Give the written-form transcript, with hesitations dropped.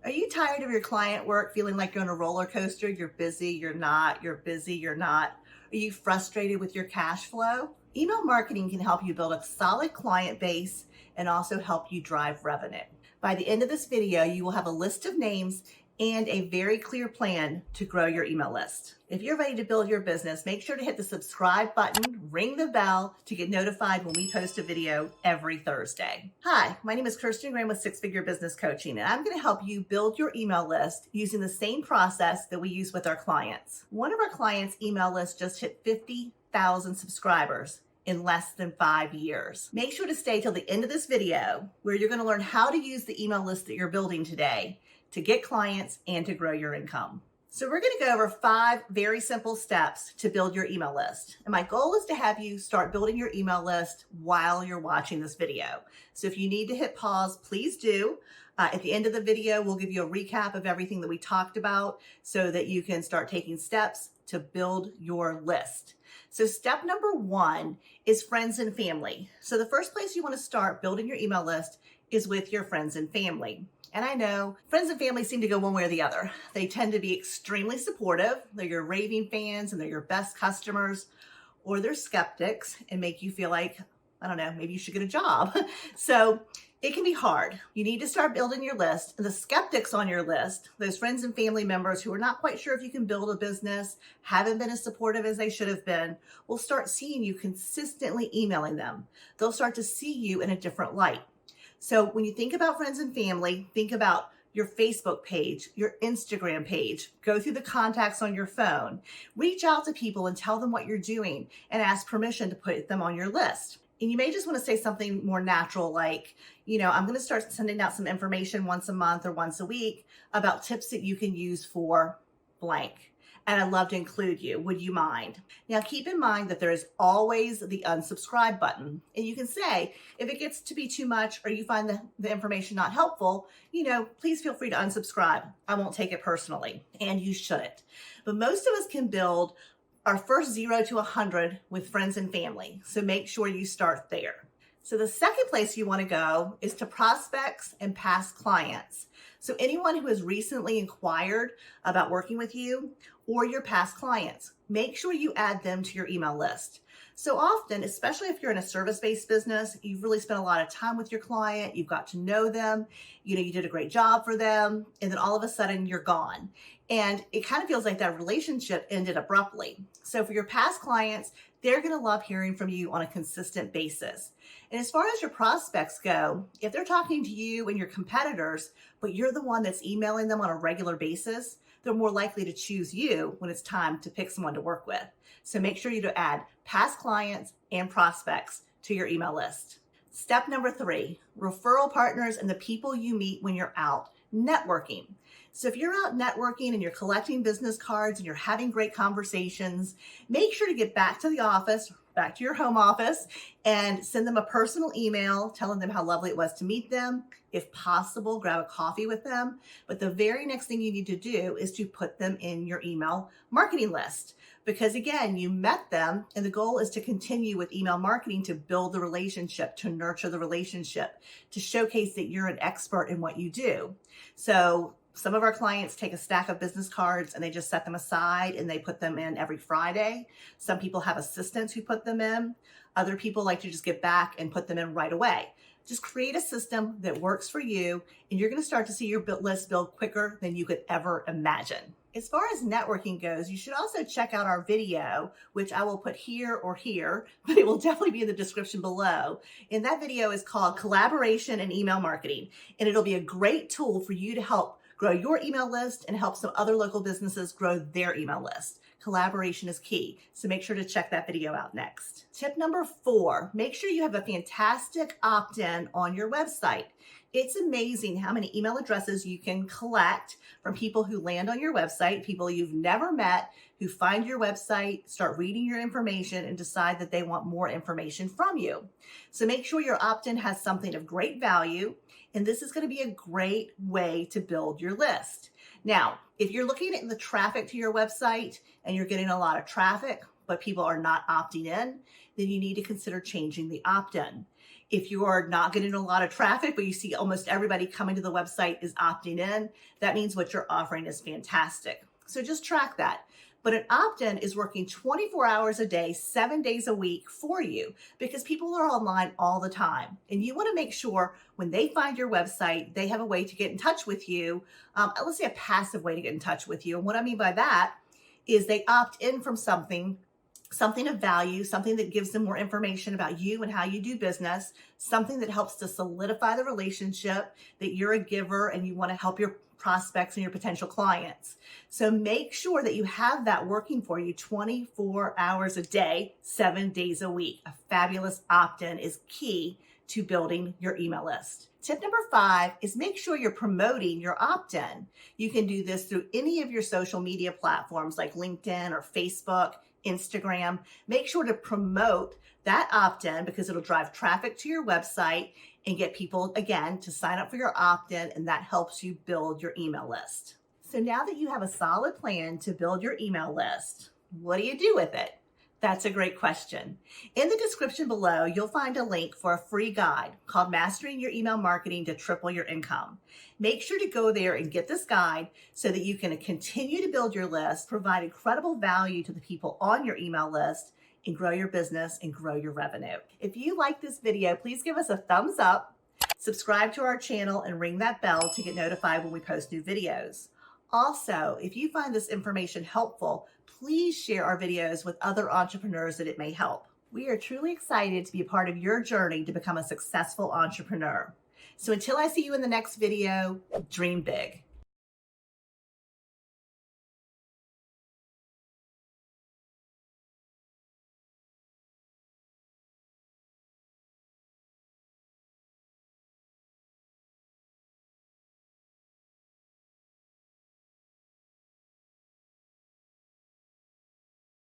Are you tired of your client work feeling like you're on a roller coaster? You're busy, you're not, you're busy, you're not. Are you frustrated with your cash flow? Email marketing can help you build a solid client base and also help you drive revenue. By the end of this video, you will have a list of names and a very clear plan to grow your email list. If you're ready to build your business, make sure to hit the subscribe button, ring the bell to get notified when we post a video every Thursday. Hi, my name is Kirsten Graham with Six Figure Business Coaching, and I'm going to help you build your email list using the same process that we use with our clients. One of our clients' email list just hit 50,000 subscribers in less than 5 years. Make sure to stay till the end of this video where you're going to learn how to use the email list that you're building today to get clients and to grow your income. So we're going to go over 5 very simple steps to build your email list. And my goal is to have you start building your email list while you're watching this video. So if you need to hit pause, please do. At the end of the video, we'll give you a recap of everything that we talked about so that you can start taking steps to build your list. So step number 1 is friends and family. So the first place you want to start building your email list is with your friends and family. And I know friends and family seem to go one way or the other. They tend to be extremely supportive. They're your raving fans and they're your best customers, or they're skeptics and make you feel like, I don't know, maybe you should get a job. So it can be hard. You need to start building your list. And the skeptics on your list, those friends and family members who are not quite sure if you can build a business, haven't been as supportive as they should have been, will start seeing you consistently emailing them. They'll start to see you in a different light. So when you think about friends and family, think about your Facebook page, your Instagram page, go through the contacts on your phone, reach out to people and tell them what you're doing and ask permission to put them on your list. And you may just want to say something more natural like, I'm going to start sending out some information once a month or once a week about tips that you can use for blank. And I'd love to include you. Would you mind? Now, keep in mind that there is always the unsubscribe button. And you can say, if it gets to be too much or you find the information not helpful, please feel free to unsubscribe. I won't take it personally, and you shouldn't. But most of us can build our first 0 to 100 with friends and family. So make sure you start there. So the second place you want to go is to prospects and past clients. So anyone who has recently inquired about working with you or your past clients, make sure you add them to your email list. So often, especially if you're in a service-based business, you've really spent a lot of time with your client, you've got to know them, you did a great job for them, and then all of a sudden you're gone. And it kind of feels like that relationship ended abruptly. So for your past clients, they're going to love hearing from you on a consistent basis. And as far as your prospects go, if they're talking to you and your competitors, but you're the one that's emailing them on a regular basis, they're more likely to choose you when it's time to pick someone to work with. So make sure you to add past clients and prospects to your email list. Step number 3, referral partners and the people you meet when you're out networking. So if you're out networking and you're collecting business cards and you're having great conversations, make sure to get back to the office, back to your home office, and send them a personal email telling them how lovely it was to meet them. If possible, grab a coffee with them. But the very next thing you need to do is to put them in your email marketing list. Because again, you met them and the goal is to continue with email marketing to build the relationship, to nurture the relationship, to showcase that you're an expert in what you do. So some of our clients take a stack of business cards and they just set them aside and they put them in every Friday. Some people have assistants who put them in. Other people like to just get back and put them in right away. Just create a system that works for you and you're going to start to see your list build quicker than you could ever imagine. As far as networking goes, you should also check out our video, which I will put here or here, but it will definitely be in the description below. And that video is called Collaboration and Email Marketing. And it'll be a great tool for you to help grow your email list and help some other local businesses grow their email list. Collaboration is key, so make sure to check that video out next. Tip number 4, make sure you have a fantastic opt-in on your website. It's amazing how many email addresses you can collect from people who land on your website, people you've never met, who find your website, start reading your information, and decide that they want more information from you. So make sure your opt-in has something of great value, and this is going to be a great way to build your list. Now, if you're looking at the traffic to your website and you're getting a lot of traffic, but people are not opting in, then you need to consider changing the opt-in. If you are not getting a lot of traffic, but you see almost everybody coming to the website is opting in, that means what you're offering is fantastic. So just track that. But an opt-in is working 24 hours a day, 7 days a week for you because people are online all the time. And you want to make sure when they find your website, they have a way to get in touch with you. Let's say a passive way to get in touch with you. And what I mean by that is they opt in from something of value, something that gives them more information about you and how you do business, something that helps to solidify the relationship, that you're a giver and you want to help your prospects and your potential clients. So make sure that you have that working for you 24 hours a day, 7 days a week. A fabulous opt-in is key to building your email list. Tip number 5 is make sure you're promoting your opt-in. You can do this through any of your social media platforms like LinkedIn or Facebook, Instagram. Make sure to promote that opt-in because it'll drive traffic to your website and get people, again, to sign up for your opt-in, and that helps you build your email list. So now that you have a solid plan to build your email list, what do you do with it? That's a great question. In the description below, you'll find a link for a free guide called Mastering Your Email Marketing to Triple Your Income. Make sure to go there and get this guide so that you can continue to build your list, provide incredible value to the people on your email list, and grow your business and grow your revenue. If you like this video, please give us a thumbs up, subscribe to our channel, and ring that bell to get notified when we post new videos. Also, if you find this information helpful, please share our videos with other entrepreneurs that it may help. We are truly excited to be a part of your journey to become a successful entrepreneur. So until I see you in the next video, dream big.